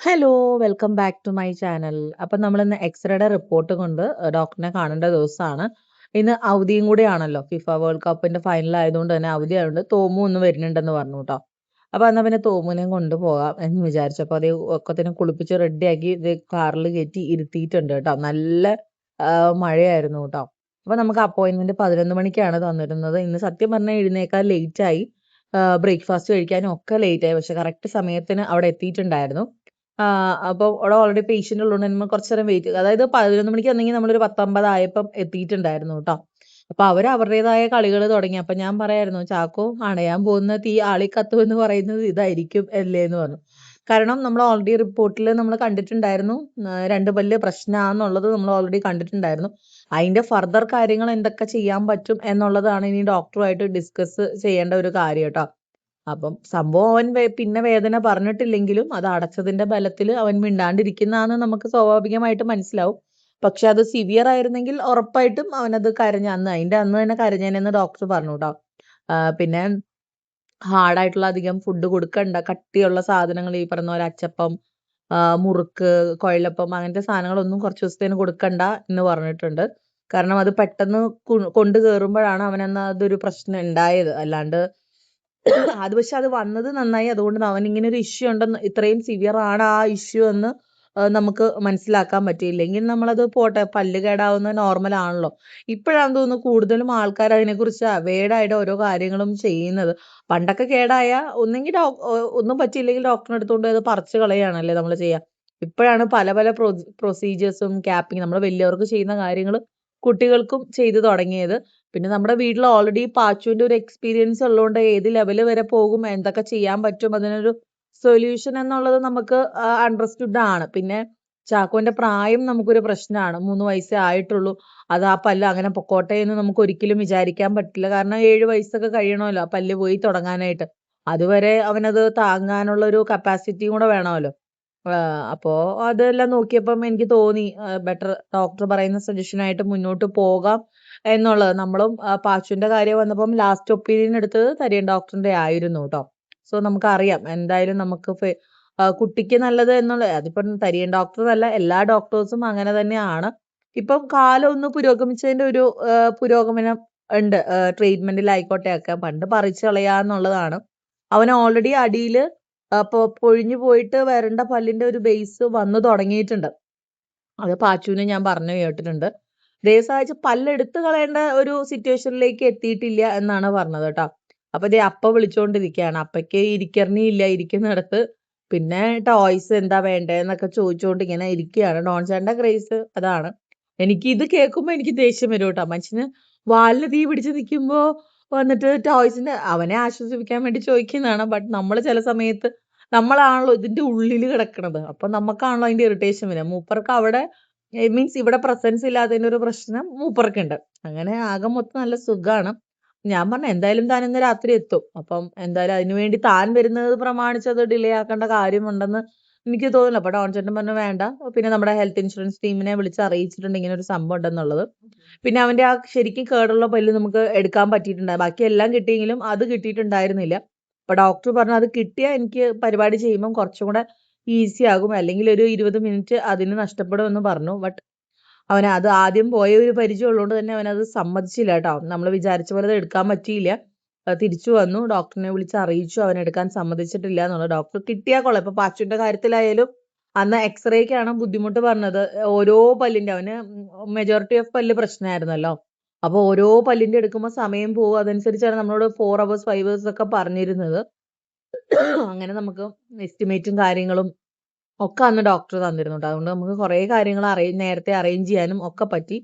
Hello, welcome back to my channel. അപ്പം നമ്മളിന്ന് എക്സ്റേയുടെ report കൊണ്ട് ഡോക്ടറിനെ കാണേണ്ട ദിവസമാണ്. ഇന്ന് അവധിയും കൂടിയാണല്ലോ. ഫിഫ വേൾഡ് കപ്പിന്റെ ഫൈനൽ ആയതുകൊണ്ട് തന്നെ അവധി ആയതുകൊണ്ട് തോമു ഒന്ന് വരുന്നുണ്ടെന്ന് പറഞ്ഞു കേട്ടോ. അപ്പൊ എന്നാ പിന്നെ തോമുവിനെയും കൊണ്ടുപോകാം എന്ന് വിചാരിച്ചു. അപ്പൊ അതേ ഒക്കത്തിനെ കുളിപ്പിച്ച് റെഡിയാക്കി ഇത് കാറിൽ കയറ്റി ഇരുത്തിയിട്ടുണ്ട് കേട്ടോ. നല്ല മഴയായിരുന്നു കേട്ടോ. അപ്പൊ നമുക്ക് അപ്പോയിന്റ്മെന്റ് 11 മണിക്കാണ് തന്നിരുന്നത്. ഇന്ന് സത്യം പറഞ്ഞാൽ എഴുന്നേക്കാൻ ലേറ്റ് ആയി. ബ്രേക്ക്ഫാസ്റ്റ് കഴിക്കാനും ഒക്കെ ലേറ്റ് ആയി. പക്ഷെ കറക്റ്റ് സമയത്തിന് അവിടെ എത്തിയിട്ടുണ്ടായിരുന്നു. അപ്പൊ അവിടെ ഓൾറെഡി പേഷ്യന്റ് ഉള്ളതുകൊണ്ട് നമ്മൾ കുറച്ച് നേരം വെയിറ്റ് ചെയ്തു. അതായത് 11 മണിക്ക് വന്നെങ്കിൽ നമ്മളൊരു 10:50 ആയപ്പം എത്തിയിട്ടുണ്ടായിരുന്നു കേട്ടോ. അപ്പൊ അവര് അവരുടേതായ കളികൾ തുടങ്ങി. അപ്പൊ ഞാൻ പറയായിരുന്നു, ചാക്കോ അണയാൻ പോകുന്ന തീ ആളിക്കത്തും എന്ന് പറയുന്നത് ഇതായിരിക്കും അല്ലേ എന്ന് പറഞ്ഞു. കാരണം നമ്മൾ ഓൾറെഡി റിപ്പോർട്ടിൽ നമ്മൾ കണ്ടിട്ടുണ്ടായിരുന്നു. 2 പല്ല് പ്രശ്നമാണെന്നുള്ളത് നമ്മൾ ഓൾറെഡി കണ്ടിട്ടുണ്ടായിരുന്നു. അതിന്റെ ഫർദർ കാര്യങ്ങൾ എന്തൊക്കെ ചെയ്യാൻ പറ്റും എന്നുള്ളതാണ് ഇനി ഡോക്ടറുമായിട്ട് ഡിസ്കസ് ചെയ്യേണ്ട ഒരു കാര്യം കേട്ടോ. അപ്പം സംഭവം അവൻ പിന്നെ വേദന പറഞ്ഞിട്ടില്ലെങ്കിലും അത് അടച്ചതിന്റെ ബലത്തിൽ അവൻ മിണ്ടാണ്ടിരിക്കുന്നതാന്ന് നമുക്ക് സ്വാഭാവികമായിട്ട് മനസ്സിലാവും. പക്ഷെ അത് സിവിയർ ആയിരുന്നെങ്കിൽ ഉറപ്പായിട്ടും അവനത് അതിന്റെ അന്ന് തന്നെ കരഞ്ഞേനെന്ന് ഡോക്ടർ പറഞ്ഞു കേട്ടോ. പിന്നെ ഹാർഡായിട്ടുള്ള അധികം ഫുഡ് കൊടുക്കണ്ട, കട്ടിയുള്ള സാധനങ്ങൾ ഈ പറഞ്ഞ പോലെ അച്ചപ്പം, മുറുക്ക്, കുഴലപ്പം അങ്ങനത്തെ സാധനങ്ങളൊന്നും കുറച്ച് ദിവസത്തേന് കൊടുക്കണ്ട എന്ന് പറഞ്ഞിട്ടുണ്ട്. കാരണം അത് പെട്ടെന്ന് കൊണ്ട് കേറുമ്പോഴാണ് അവനെന്ന് അതൊരു പ്രശ്നം ഉണ്ടായത്. അല്ലാണ്ട് അത് പക്ഷെ അത് വന്നത് നന്നായി. അതുകൊണ്ട് അവനിങ്ങനെ ഒരു ഇഷ്യൂ ഉണ്ടെന്ന്, ഇത്രയും സിവിയർ ആണ് ആ ഇഷ്യൂ എന്ന് നമുക്ക് മനസ്സിലാക്കാൻ പറ്റിയില്ലെങ്കിൽ നമ്മളത് പോട്ടെ, പല്ല് കേടാവുന്നത് നോർമൽ ആണല്ലോ. ഇപ്പോഴാണെന്ന് തോന്നുന്നു കൂടുതലും ആൾക്കാർ അതിനെക്കുറിച്ച് അവെയർഡ് ആയിട്ട് ഓരോ കാര്യങ്ങളും ചെയ്യുന്നത്. പണ്ടൊക്കെ കേടായ ഒന്നെങ്കിൽ ഒന്നും പറ്റിയില്ലെങ്കിൽ ഡോക്ടറിനെ എടുത്തുകൊണ്ട് അത് പറിച്ചു കളയാണല്ലേ നമ്മൾ ചെയ്യുക. ഇപ്പോഴാണ് പല പല പ്രൊസീജിയേഴ്സും ക്യാപ്പിങ് നമ്മൾ വലിയവർക്ക് ചെയ്യുന്ന കാര്യങ്ങൾ കുട്ടികൾക്കും ചെയ്തു തുടങ്ങിയത്. പിന്നെ നമ്മുടെ വീട്ടിൽ ഓൾറെഡി പാച്ചുവിന്റെ ഒരു എക്സ്പീരിയൻസ് ഉള്ളതുകൊണ്ട് ഏത് ലെവൽ വരെ പോകും, എന്തൊക്കെ ചെയ്യാൻ പറ്റും, അതിനൊരു സൊല്യൂഷൻ എന്നുള്ളത് നമുക്ക് അണ്ടർസ്റ്റുഡ് ആണ്. പിന്നെ ചാക്കോന്റെ പ്രായം നമുക്കൊരു പ്രശ്നമാണ്. 3 വയസ്സേ ആയിട്ടുള്ളൂ. അത് ആ പല്ല് അങ്ങനെ പൊക്കോട്ടെ എന്ന് നമുക്ക് ഒരിക്കലും വിചാരിക്കാൻ പറ്റില്ല. കാരണം 7 വയസ്സൊക്കെ കഴിയണമല്ലോ ആ പല്ല് പോയി തുടങ്ങാനായിട്ട്. അതുവരെ അവനത് താങ്ങാനുള്ള ഒരു കപ്പാസിറ്റിയും കൂടെ വേണമല്ലോ. അപ്പോ അതെല്ലാം നോക്കിയപ്പം എനിക്ക് തോന്നി ബെറ്റർ ഡോക്ടർ പറയുന്ന സജഷനായിട്ട് മുന്നോട്ട് പോകാം എന്നുള്ളത്. നമ്മളും പാച്ചുവിന്റെ കാര്യം വന്നപ്പം ലാസ്റ്റ് ഒപ്പീനിയൻ എടുത്തത് തരിയൻ ഡോക്ടറിന്റെ ആയിരുന്നു കേട്ടോ. സോ നമുക്കറിയാം എന്തായാലും നമുക്ക് കുട്ടിക്ക് നല്ലത് എന്നുള്ളത്. അതിപ്പം തരിയൻ ഡോക്ടർ അല്ല, എല്ലാ ഡോക്ടേഴ്സും അങ്ങനെ തന്നെയാണ്. ഇപ്പം കാലം ഒന്ന് പുരോഗമിച്ചതിന്റെ ഒരു പുരോഗമനം ഉണ്ട്. ട്രീറ്റ്മെന്റിലായിക്കോട്ടെ ഒക്കെ. പണ്ട് പറിച്ചു കളയാന്നുള്ളതാണ്. അവന് ഓൾറെഡി അടിയില് പൊഴിഞ്ഞു പോയിട്ട് വരേണ്ട പല്ലിന്റെ ഒരു ബേസ് വന്നു തുടങ്ങിയിട്ടുണ്ട്. അത് പാച്ചുവിന് ഞാൻ പറഞ്ഞു കേട്ടിട്ടുണ്ട്. ദൈവം സഹായിച്ച് പല്ലെടുത്ത് കളയേണ്ട ഒരു സിറ്റുവേഷനിലേക്ക് എത്തിയിട്ടില്ല എന്നാണ് പറഞ്ഞത് കേട്ടോ. അപ്പൊ ദേ അപ്പ വിളിച്ചോണ്ടിരിക്കുകയാണ്. അപ്പയ്ക്ക് ഇരിക്കറിനില്ല ഇരിക്കുന്നിടത്ത്. പിന്നെ ടോയ്സ് എന്താ വേണ്ടേന്നൊക്കെ ചോദിച്ചുകൊണ്ട് ഇങ്ങനെ ഇരിക്കുകയാണ്. ഡോൺചാന്റെ ക്രേസ് അതാണ്. എനിക്ക് ഇത് കേൾക്കുമ്പോ എനിക്ക് ദേഷ്യം വരും കേട്ടോ. മനുഷ്യന് വാലിന് തീ പിടിച്ച് നിൽക്കുമ്പോ വന്നിട്ട് ടോയ്സിന്റെ അവനെ ആശ്വസിപ്പിക്കാൻ വേണ്ടി ചോദിക്കുന്നതാണ്. ബട്ട് നമ്മൾ ചില സമയത്ത് നമ്മളാണല്ലോ ഇതിന്റെ ഉള്ളിൽ കിടക്കണത്. അപ്പൊ നമുക്കാണല്ലോ അതിന്റെ ഇറിറ്റേഷൻ വരിക. മൂപ്പർക്ക് അവിടെ മീൻസ് ഇവിടെ പ്രസൻസ് ഇല്ലാത്തതിന്റെ ഒരു പ്രശ്നം മൂപ്പർക്കുണ്ട്. അങ്ങനെ ആകെ മൊത്തം നല്ല സുഖാണ്. ഞാൻ പറഞ്ഞു എന്തായാലും താൻ ഇന്ന് രാത്രി എത്തും. അപ്പം എന്തായാലും അതിനുവേണ്ടി താൻ വരുന്നത് പ്രമാണിച്ച് അത് ഡിലേ ആക്കേണ്ട കാര്യമുണ്ടെന്ന് എനിക്ക് തോന്നുന്നില്ല. അപ്പൊ ഡോൺ ചേട്ടൻ പറഞ്ഞു വേണ്ട. പിന്നെ നമ്മുടെ ഹെൽത്ത് ഇൻഷുറൻസ് ടീമിനെ വിളിച്ച് അറിയിച്ചിട്ടുണ്ട് ഇങ്ങനെ ഒരു സംഭവം ഉണ്ടെന്നുള്ളത്. പിന്നെ അവന്റെ ആ ശരിക്കും കേടുള്ള പല്ല് നമുക്ക് എടുക്കാൻ പറ്റിയിട്ടുണ്ടായി. ബാക്കി എല്ലാം കിട്ടിയെങ്കിലും അത് കിട്ടിയിട്ടുണ്ടായിരുന്നില്ല. അപ്പൊ ഡോക്ടർ പറഞ്ഞു അത് കിട്ടിയാൽ എനിക്ക് പരിപാടി ചെയ്യുമ്പോൾ കുറച്ചും കൂടെ ഈസി ആകും. അല്ലെങ്കിൽ ഒരു 20 മിനിറ്റ് അതിന് നഷ്ടപ്പെടുമെന്ന് പറഞ്ഞു. ബട്ട് അവന് അത് ആദ്യം പോയ ഒരു പരിചയം ഉള്ളതുകൊണ്ട് തന്നെ അവനത് സമ്മതിച്ചില്ല കേട്ടോ. നമ്മൾ വിചാരിച്ച പോലെ അത് എടുക്കാൻ പറ്റിയില്ല. തിരിച്ചു വന്നു. ഡോക്ടറിനെ വിളിച്ച് അറിയിച്ചു. അവൻ എടുക്കാൻ സമ്മതിച്ചിട്ടില്ല എന്നുള്ളത്. ഡോക്ടർ കിട്ടിയാൽ കൊള്ളാം. ഇപ്പൊ പാച്ചുവിന്റെ കാര്യത്തിലായാലും അന്ന് എക്സ്റേക്കാണ് ബുദ്ധിമുട്ട് പറഞ്ഞത്. ഓരോ പല്ലിന്റെ അവന് മെജോറിറ്റി ഓഫ് പല്ല് പ്രശ്നമായിരുന്നല്ലോ. അപ്പൊ ഓരോ പല്ലിന്റെ എടുക്കുമ്പോൾ സമയം പോകും. അതനുസരിച്ചാണ് നമ്മളോട് 4 അവേഴ്സ് 5 അവേഴ്സ് ഒക്കെ പറഞ്ഞിരുന്നത്. അങ്ങനെ നമുക്ക് എസ്റ്റിമേറ്റും കാര്യങ്ങളും ഒക്കെ അന്ന് ഡോക്ടർ തന്നിരുന്നു ട്ടോ. അതുകൊണ്ട് നമുക്ക് കുറേ കാര്യങ്ങൾ നേരത്തെ അറേഞ്ച് ചെയ്യാനും ഒക്കെ പറ്റി.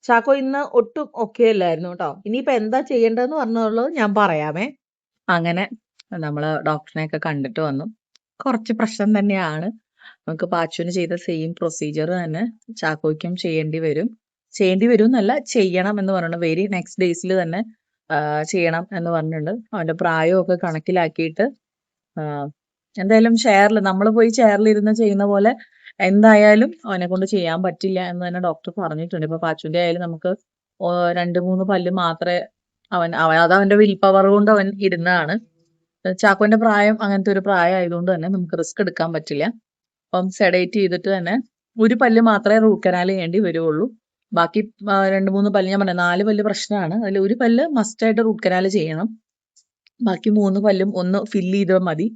ചാക്കോ ഇന്ന് ഒട്ടും ഓക്കെ അല്ലായിരുന്നു ട്ടോ. ഇനിയിപ്പോ എന്താ ചെയ്യേണ്ടതെന്ന് പറഞ്ഞുള്ളത് ഞാൻ പറയാമേ. അങ്ങനെ നമ്മള് ഡോക്ടറിനെയൊക്കെ കണ്ടിട്ട് വന്നു. കുറച്ച് പ്രശ്നം തന്നെയാണ്. നമുക്ക് പാച്ചുവിന് ചെയ്ത സെയിം പ്രൊസീജിയർ തന്നെ ചാക്കോയ്ക്കും ചെയ്യേണ്ടി വരും. ചെയ്യേണ്ടി വരും എന്നല്ല, ചെയ്യണം എന്ന് പറഞ്ഞു. വെരി നെക്സ്റ്റ് ഡേയ്സിൽ തന്നെ ചെയ്യണം എന്ന് പറഞ്ഞിട്ടുണ്ട്. അവന്റെ പ്രായമൊക്കെ കണക്കിലാക്കിയിട്ട് എന്തായാലും നമ്മൾ പോയി ചെയറിലിരുന്ന് ചെയ്യുന്ന പോലെ എന്തായാലും അവനെ കൊണ്ട് ചെയ്യാൻ പറ്റില്ല എന്ന് തന്നെ ഡോക്ടർ പറഞ്ഞിട്ടുണ്ട്. ഇപ്പൊ പാച്ചുവിന്റെ ആയാലും നമുക്ക് 2-3 പല്ല് മാത്രമേ അത് അവന്റെ വിൽ പവർ കൊണ്ട് അവൻ ഇരുന്നതാണ്. ചാക്കോന്റെ പ്രായം അങ്ങനത്തെ ഒരു പ്രായം ആയതുകൊണ്ട് തന്നെ നമുക്ക് റിസ്ക് എടുക്കാൻ പറ്റില്ല. അപ്പം സെഡേറ്റ് ചെയ്തിട്ട് തന്നെ ഒരു പല്ല് മാത്രമേ റൂട്ട് കനാൽ ചെയ്യേണ്ടി വരുള്ളൂ. ബാക്കി 2-3 പല്ല് ഞാൻ പറഞ്ഞ 4 പല്ല് പ്രശ്നമാണ്. അതിൽ ഒരു പല്ല് മസ്റ്റായിട്ട് റൂട്ട് കനാൽ ചെയ്യണം. ബാക്കി 3 പല്ലും ഒന്ന് ഫില്ല് ചെയ്താൽ മതി.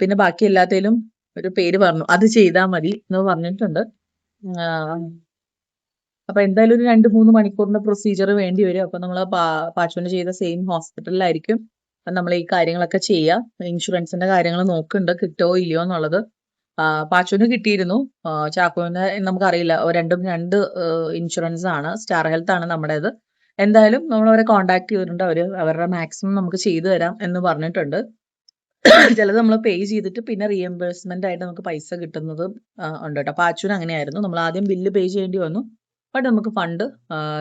പിന്നെ ബാക്കി എല്ലാത്തേലും ഒരു പേര് പറഞ്ഞു, അത് ചെയ്താൽ മതി എന്ന് പറഞ്ഞിട്ടുണ്ട്. അപ്പൊ എന്തായാലും ഒരു 2-3 മണിക്കൂറിന്റെ പ്രൊസീജിയർ വേണ്ടി വരും. അപ്പൊ നമ്മൾ പാച്ചുവിന് ചെയ്ത സെയിം ഹോസ്പിറ്റലിലായിരിക്കും നമ്മൾ ഈ കാര്യങ്ങളൊക്കെ ചെയ്യുക. ഇൻഷുറൻസിന്റെ കാര്യങ്ങൾ നോക്കുന്നുണ്ട് കിട്ടോ ഇല്ലയോ എന്നുള്ളത്. പാച്ചുവിന് കിട്ടിയിരുന്നു. ചാക്കോന് നമുക്കറിയില്ല. രണ്ടും രണ്ട് ഇൻഷുറൻസ് ആണ്. സ്റ്റാർ ഹെൽത്ത് ആണ് നമ്മുടേത്. എന്തായാലും നമ്മൾ അവരെ കോൺടാക്ട് ചെയ്തിട്ടുണ്ട്. അവരുടെ മാക്സിമം നമുക്ക് ചെയ്തു തരാം എന്ന് പറഞ്ഞിട്ടുണ്ട്. ചിലത് നമ്മൾ പേ ചെയ്തിട്ട് പിന്നെ റീഎംബേഴ്സ്മെന്റ് ആയിട്ട് നമുക്ക് പൈസ കിട്ടുന്നത് ഉണ്ട് കേട്ടോ. പാച്ചുവിന് അങ്ങനെയായിരുന്നു. നമ്മൾ ആദ്യം ബില്ല് പേ ചെയ്യേണ്ടി വന്നു. ബട്ട് നമുക്ക് ഫണ്ട്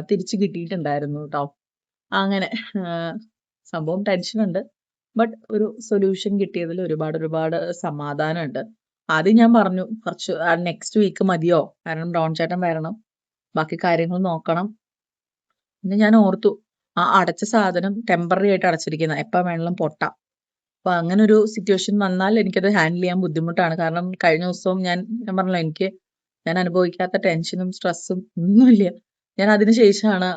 തിരിച്ച് കിട്ടിയിട്ടുണ്ടായിരുന്നു കേട്ടോ. അങ്ങനെ സംഭവം ടെൻഷനുണ്ട്. ബട്ട് ഒരു സൊല്യൂഷൻ കിട്ടിയതിൽ ഒരുപാട് സമാധാനമുണ്ട്. ആദ്യം ഞാൻ പറഞ്ഞു കുറച്ച് നെക്സ്റ്റ് വീക്ക് മതിയോ, കാരണം ഡോൺ ചേട്ടൻ വരണം, ബാക്കി കാര്യങ്ങൾ നോക്കണം. പിന്നെ ഞാൻ ഓർത്തു ആ അടച്ച സാധനം ടെമ്പററി ആയിട്ട് അടച്ചിരിക്കുന്ന എപ്പോൾ വേണമെങ്കിലും പൊട്ടാം. അപ്പൊ അങ്ങനെ ഒരു സിറ്റുവേഷൻ വന്നാൽ എനിക്കത് ഹാൻഡിൽ ചെയ്യാൻ ബുദ്ധിമുട്ടാണ്. കാരണം കഴിഞ്ഞ ദിവസവും ഞാൻ പറഞ്ഞല്ലോ, ഞാൻ അനുഭവിക്കാത്ത ടെൻഷനും സ്ട്രെസ്സും ഒന്നുമില്ല. ഞാൻ അതിന് ശേഷമാണ്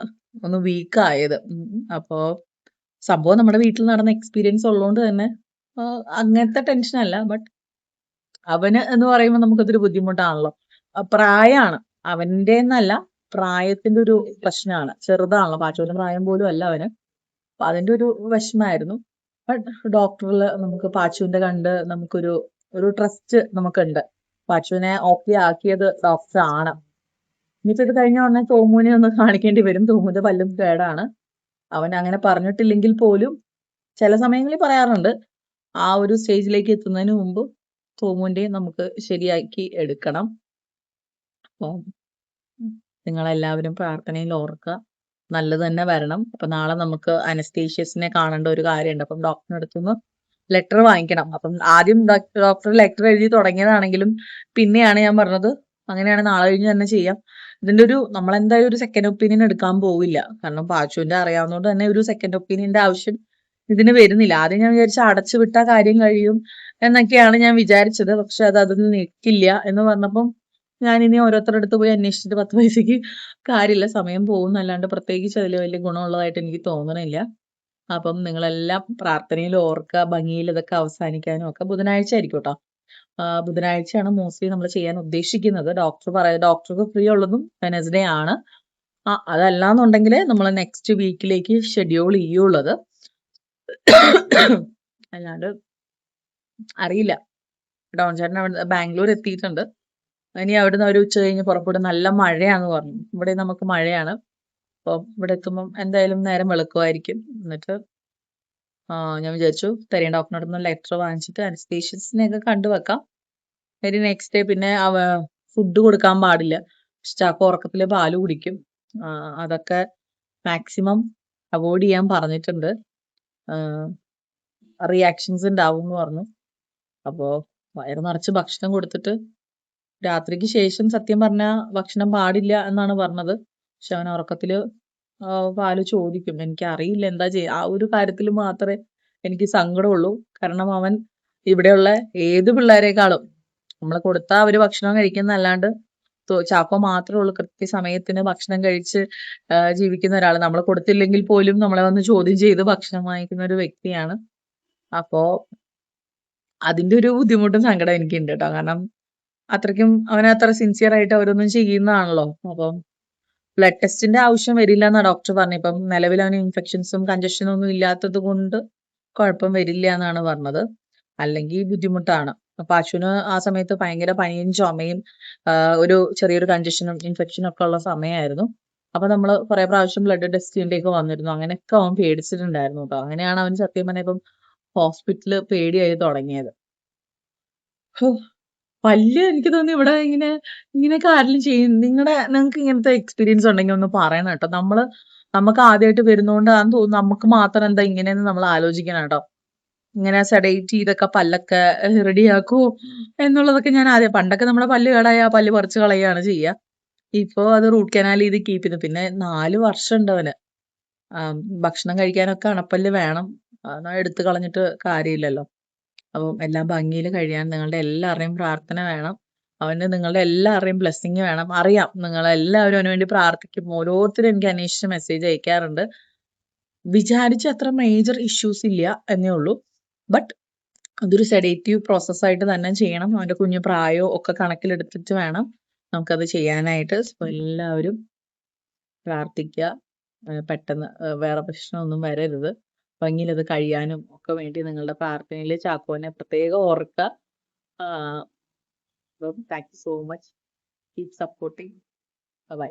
ഒന്ന് വീക്ക് ആയത്. അപ്പോ സംഭവം നമ്മുടെ വീട്ടിൽ നടന്ന എക്സ്പീരിയൻസ് ഉള്ളതുകൊണ്ട് തന്നെ അങ്ങനത്തെ ടെൻഷനല്ല. ബട്ട് അവന് എന്ന് പറയുമ്പോൾ നമുക്കതൊരു ബുദ്ധിമുട്ടാണല്ലോ. പ്രായമാണ് അവന്റെ എന്നല്ല, പ്രായത്തിന്റെ ഒരു പ്രശ്നമാണ്. ചെറുതാണല്ലോ, പാച്ചോന്റെ പ്രായം പോലും അല്ല അവന്. അപ്പൊ അതിന്റെ ഒരു വിഷമായിരുന്നു. ബട്ട് ഡോക്ടറിൽ നമുക്ക് പാച്ചുവിന്റെ കണ്ട് നമുക്കൊരു ട്രസ്റ്റ് നമുക്കുണ്ട്. പാച്ചുവിനെ ഓക്കെ ആക്കിയത് ഡോക്ടർ ആണ്. ഇനിയിപ്പോ ഇത് കഴിഞ്ഞ ഉടനെ തോമുവിനെ ഒന്ന് കാണിക്കേണ്ടി വരും. തോമുവിന്റെ പല്ലും കേടാണ്. അവൻ അങ്ങനെ പറഞ്ഞിട്ടില്ലെങ്കിൽ പോലും ചില സമയങ്ങളിൽ പറയാറുണ്ട്. ആ ഒരു സ്റ്റേജിലേക്ക് എത്തുന്നതിന് മുമ്പ് തോമുവിന്റെ നമുക്ക് ശരിയാക്കി എടുക്കണം. അപ്പം നിങ്ങളെല്ലാവരും പ്രാർത്ഥനയിൽ ഓർക്കുക. നല്ലത് തന്നെ വരണം. അപ്പൊ നാളെ നമുക്ക് അനസ്തേഷ്യസിനെ കാണേണ്ട ഒരു കാര്യമുണ്ട്. അപ്പം ഡോക്ടറിന്റെ അടുത്തുനിന്ന് ലെറ്റർ വാങ്ങിക്കണം. അപ്പം ആദ്യം ഡോക്ടർ ലെറ്റർ എഴുതി തുടങ്ങിയതാണെങ്കിലും പിന്നെയാണ് ഞാൻ പറഞ്ഞത് അങ്ങനെയാണ് നാളെ കഴിഞ്ഞ് തന്നെ ചെയ്യാം. ഇതിന്റെ നമ്മളെന്തായാലും ഒരു സെക്കൻഡ് ഒപ്പീനിയൻ എടുക്കാൻ പോവില്ല. കാരണം പാച്ചുവിന്റെ അറിയാവുന്നതുകൊണ്ട് തന്നെ ഒരു സെക്കൻഡ് ഒപ്പീനിയന്റെ ആവശ്യം ഇതിന് വരുന്നില്ല. ആദ്യം ഞാൻ വിചാരിച്ച അടച്ചു വിട്ടാ കാര്യം കഴിയും എന്നൊക്കെയാണ് ഞാൻ വിചാരിച്ചത്. പക്ഷെ അതൊന്നും നിൽക്കില്ല എന്ന് പറഞ്ഞപ്പം ഞാൻ ഇനി ഓരോരുത്തരുടെ അടുത്ത് പോയി അന്വേഷിച്ചിട്ട് 10 പൈസക്ക് കാര്യമില്ല. സമയം പോകുന്നല്ലാണ്ട് പ്രത്യേകിച്ച് അതിൽ വലിയ ഗുണമുള്ളതായിട്ട് എനിക്ക് തോന്നണില്ല. അപ്പം നിങ്ങളെല്ലാം പ്രാർത്ഥനയിൽ ഓർക്കുക. ഭംഗിയിൽ ഇതൊക്കെ അവസാനിക്കാനും ഒക്കെ ബുധനാഴ്ച ആയിരിക്കും കേട്ടോ. ബുധനാഴ്ചയാണ് മോസ്റ്റ്ലി നമ്മൾ ചെയ്യാൻ ഉദ്ദേശിക്കുന്നത്. ഡോക്ടർക്ക് ഫ്രീ ഉള്ളതും വെനസ്ഡേ ആണ്. അതല്ലാന്നുണ്ടെങ്കിൽ നമ്മൾ നെക്സ്റ്റ് വീക്കിലേക്ക് ഷെഡ്യൂൾ ചെയ്യുള്ളത്. അല്ലാണ്ട് അറിയില്ല. ഡോൺ ചേട്ടൻ അവിടെ ബാംഗ്ലൂർ എത്തിയിട്ടുണ്ട്. ഇനി അവിടുന്ന് ഒരു ഉച്ച കഴിഞ്ഞ് പുറപ്പെടും. നല്ല മഴയാന്ന് പറഞ്ഞു. ഇവിടെ നമുക്ക് മഴയാണ്. അപ്പം ഇവിടെ എത്തുമ്പം എന്തായാലും നേരം വെളുക്കുമായിരിക്കും. എന്നിട്ട് ഞാൻ വിചാരിച്ചു തെരേൻ ഡോക്ടറിനോട് നിന്ന് ലെറ്റർ വാങ്ങിച്ചിട്ട് അനസ്തേഷ്യസിനെയൊക്കെ കണ്ടുവെക്കാം. ഒരു നെക്സ്റ്റ് ഡേ പിന്നെ ഫുഡ് കൊടുക്കാൻ പാടില്ല. ചാക്കോ ഉറക്കത്തില് പാല് കുടിക്കും. അതൊക്കെ മാക്സിമം അവോയ്ഡ് ചെയ്യാൻ പറഞ്ഞിട്ടുണ്ട്. റിയാക്ഷൻസ് ഉണ്ടാവും എന്ന് പറഞ്ഞു. അപ്പോൾ വയറ് നിറച്ച് ഭക്ഷണം കൊടുത്തിട്ട് രാത്രിക്ക് ശേഷം സത്യം പറഞ്ഞാൽ ഭക്ഷണം പാടില്ല എന്നാണ് പറഞ്ഞത്. പക്ഷെ അവൻ ഉറക്കത്തില് പാല് ചോദിക്കും. എനിക്കറിയില്ല എന്താ ചെയ്യുക. ആ ഒരു കാര്യത്തിൽ മാത്രമേ എനിക്ക് സങ്കടമുള്ളൂ. കാരണം അവൻ ഇവിടെയുള്ള ഏത് പിള്ളേരെക്കാളും നമ്മൾ കൊടുത്താൽ അവര് ഭക്ഷണം കഴിക്കുന്നതല്ലാണ്ട് ചാക്കോ മാത്രമേ ഉള്ളൂ കൃത്യസമയത്തിന് ഭക്ഷണം കഴിച്ച് ജീവിക്കുന്ന ഒരാൾ. നമ്മൾ കൊടുത്തില്ലെങ്കിൽ പോലും നമ്മളെ വന്ന് ചോദ്യം ചെയ്ത് ഭക്ഷണം വാങ്ങിക്കുന്ന ഒരു വ്യക്തിയാണ്. അപ്പോ അതിന്റെ ഒരു ബുദ്ധിമുട്ടും സങ്കടം എനിക്കുണ്ട് കേട്ടോ. കാരണം അത്രയ്ക്കും അവനത്ര സിൻസിയർ ആയിട്ട് അവരൊന്നും ചെയ്യുന്നതാണല്ലോ. അപ്പം ബ്ലഡ് ടെസ്റ്റിന്റെ ആവശ്യം വരില്ല എന്നാ ഡോക്ടർ പറഞ്ഞത്. ഇപ്പം നിലവിൽ അവന് ഇൻഫെക്ഷൻസും കൺജഷനും ഒന്നും ഇല്ലാത്തത് കൊണ്ട് കുഴപ്പം വരില്ല എന്നാണ് പറഞ്ഞത്. അല്ലെങ്കിൽ ബുദ്ധിമുട്ടാണ്. പാച്ചുവിന് ആ സമയത്ത് ഭയങ്കര പനിയും ചുമയും ഒരു ചെറിയൊരു കൺജഷനും ഇൻഫെക്ഷനും ഒക്കെ ഉള്ള സമയമായിരുന്നു. അപ്പൊ നമ്മൾ കുറെ പ്രാവശ്യം ബ്ലഡ് ടെസ്റ്റ് ചെയ്യേണ്ടിയൊക്കെ വന്നിരുന്നു. അങ്ങനെയൊക്കെ അവൻ പേടിച്ചിട്ടുണ്ടായിരുന്നു കേട്ടോ. അങ്ങനെയാണ് അവൻ സത്യം പറഞ്ഞാൽ ഇപ്പം ഹോസ്പിറ്റലിൽ പേടിയായി തുടങ്ങിയത്. പല്ല് എനിക്ക് തോന്നി ഇവിടെ ഇങ്ങനെയൊക്കെ ആരെങ്കിലും ചെയ്യും. നിങ്ങൾക്ക് ഇങ്ങനത്തെ എക്സ്പീരിയൻസ് ഉണ്ടെങ്കിൽ ഒന്ന് പറയണം കേട്ടോ. നമുക്ക് ആദ്യമായിട്ട് വരുന്നോണ്ടാന്ന് തോന്നുന്നു നമുക്ക് മാത്രം എന്താ ഇങ്ങനെയെന്ന് നമ്മൾ ആലോചിക്കണം കേട്ടോ. ഇങ്ങനെ സെഡേറ്റ് ചെയ്തൊക്കെ പല്ലൊക്കെ റെഡിയാക്കൂ എന്നുള്ളതൊക്കെ ഞാൻ പണ്ടൊക്കെ നമ്മളെ പല്ല് കേടായ ആ പല്ല് പറിച്ച് കളയുകയാണ് ചെയ്യുക. ഇപ്പൊ അത് റൂട്ട് കനാൽ ചെയ്ത് കീപ്പ് ചെയ്തു. പിന്നെ 4 വർഷം ഉണ്ട് അവന്. ഭക്ഷണം കഴിക്കാനൊക്കെ അണപ്പല്ല് വേണം. എടുത്തു കളഞ്ഞിട്ട് കാര്യമില്ലല്ലോ. അപ്പം എല്ലാം ഭംഗിയിൽ കഴിയാൻ നിങ്ങളുടെ എല്ലാവരുടെയും പ്രാർത്ഥന വേണം. അവന് നിങ്ങളുടെ എല്ലാവരുടെയും ബ്ലെസ്സിങ് വേണം. അറിയാം നിങ്ങളെല്ലാവരും അവന് വേണ്ടി പ്രാർത്ഥിക്കും. ഓരോരുത്തരും എനിക്ക് അന്വേഷിച്ച് മെസ്സേജ് അയക്കാറുണ്ട്. വിചാരിച്ച അത്ര മേജർ ഇഷ്യൂസ് ഇല്ല എന്നേ ഉള്ളൂ. ബട്ട് അതൊരു സെഡേറ്റീവ് പ്രോസസ്സായിട്ട് തന്നെ ചെയ്യണം. അവൻ്റെ കുഞ്ഞു പ്രായവും ഒക്കെ കണക്കിലെടുത്തിട്ട് വേണം നമുക്കത് ചെയ്യാനായിട്ട്. സോ എല്ലാവരും പ്രാർത്ഥിക്കുക. പെട്ടെന്ന് വേറെ പ്രശ്നമൊന്നും വരരുത്. ഭംഗിയിൽ അത് കഴിയാനും ഒക്കെ വേണ്ടി നിങ്ങളുടെ പ്രാർത്ഥനയിൽ ചാക്കോനെ പ്രത്യേകം ഓർക്കുക. അപ്പം thank you so much. Keep supporting. By.